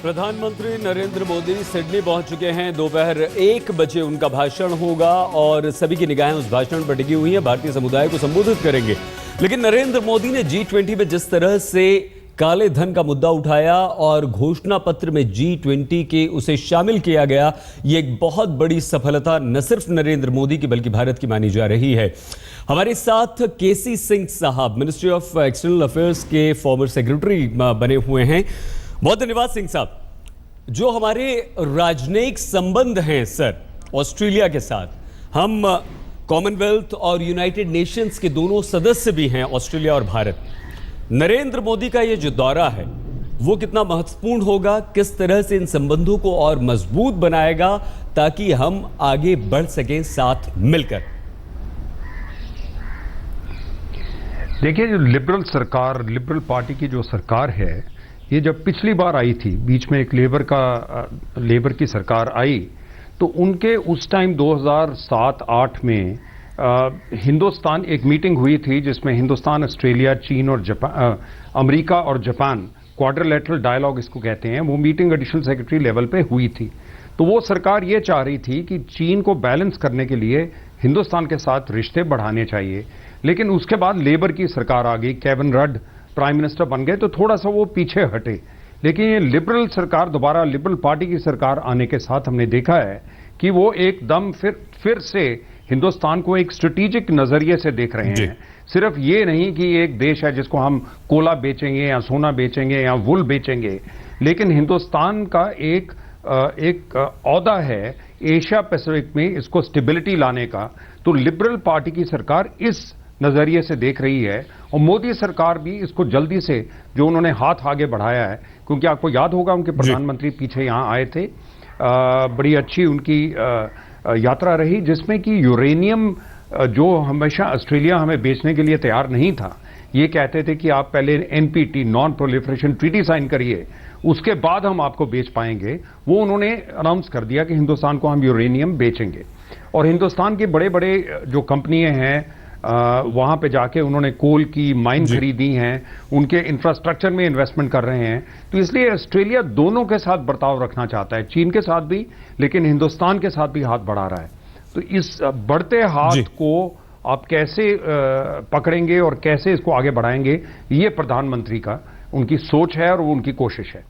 प्रधानमंत्री नरेंद्र मोदी सिडनी पहुंच चुके हैं। दोपहर 1 बजे उनका भाषण होगा और सभी की निगाहें उस भाषण पर टिकी हुई हैं। भारतीय समुदाय को संबोधित करेंगे। लेकिन नरेंद्र मोदी ने G20 में जिस तरह से काले धन का मुद्दा उठाया और घोषणा पत्र में G20 के उसे शामिल किया गया, ये एक बहुत बड़ी सफलता न सिर्फ नरेंद्र मोदी की बल्कि भारत की मानी जा रही है। हमारे साथ केसी सिंह साहब मिनिस्ट्री ऑफ एक्सटर्नल अफेयर्स के फॉर्मर सेक्रेटरी बने हुए हैं। बहुत धन्यवाद सिंह साहब। जो हमारे राजनयिक संबंध हैं सर ऑस्ट्रेलिया के साथ, हम कॉमनवेल्थ और यूनाइटेड नेशंस के दोनों सदस्य भी हैं, ऑस्ट्रेलिया और भारत। नरेंद्र मोदी का ये जो दौरा है वो कितना महत्वपूर्ण होगा, किस तरह से इन संबंधों को और मजबूत बनाएगा ताकि हम आगे बढ़ सकें साथ मिलकर? देखिए, जो लिबरल पार्टी की जो सरकार है, ये जब पिछली बार आई थी, बीच में एक लेबर की सरकार आई, तो उनके उस टाइम 2007-8 में हिंदुस्तान एक मीटिंग हुई थी जिसमें हिंदुस्तान, ऑस्ट्रेलिया, चीन और अमेरिका और जापान, क्वाड्रिलेटरल डायलॉग इसको कहते हैं, वो मीटिंग एडिशनल सेक्रेटरी लेवल पे हुई थी। तो वो सरकार ये चाह रही थी कि चीन को बैलेंस करने के लिए हिंदुस्तान के साथ रिश्ते बढ़ाने चाहिए। लेकिन उसके बाद लेबर की सरकार आ गई, केविन रड प्राइम मिनिस्टर बन गए, तो थोड़ा सा वो पीछे हटे। लेकिन ये लिबरल सरकार, दोबारा लिबरल पार्टी की सरकार आने के साथ हमने देखा है कि वो एकदम फिर से हिंदुस्तान को एक स्ट्रेटेजिक नजरिए से देख रहे हैं। सिर्फ ये नहीं कि एक देश है जिसको हम कोला बेचेंगे या सोना बेचेंगे या वुल बेचेंगे, लेकिन हिंदुस्तान का एक औहदा है एशिया पैसिफिक में इसको स्टेबिलिटी लाने का। तो लिबरल पार्टी की सरकार इस नजरिए से देख रही है और मोदी सरकार भी इसको जल्दी से, जो उन्होंने हाथ आगे बढ़ाया है, क्योंकि आपको याद होगा उनके प्रधानमंत्री पीछे यहां आए थे, बड़ी अच्छी उनकी यात्रा रही, जिसमें कि यूरेनियम जो हमेशा ऑस्ट्रेलिया हमें बेचने के लिए तैयार नहीं था, ये कहते थे कि आप पहले NPT, non proliferation treaty sign करिए, उसके बाद हम आपको बेच पाएंगे। वो उन्होंने अनाउंस कर दिया कि हिंदुस्तान को हम यूरेनियम बेचेंगे। और हिंदुस्तान के बड़े बड़े जो कंपनियां हैं, वहां पे जाके उन्होंने कोल की माइन खरीदी हैं, उनके इंफ्रास्ट्रक्चर में इन्वेस्टमेंट कर रहे हैं। तो इसलिए ऑस्ट्रेलिया दोनों के साथ बर्ताव रखना चाहता है, चीन के साथ भी, लेकिन हिंदुस्तान के साथ भी हाथ बढ़ा रहा है। तो इस बढ़ते हाथ को आप कैसे पकड़ेंगे और कैसे इसको आगे बढ़ाएंगे, ये प्रधानमंत्री का उनकी सोच है और वो उनकी कोशिश है।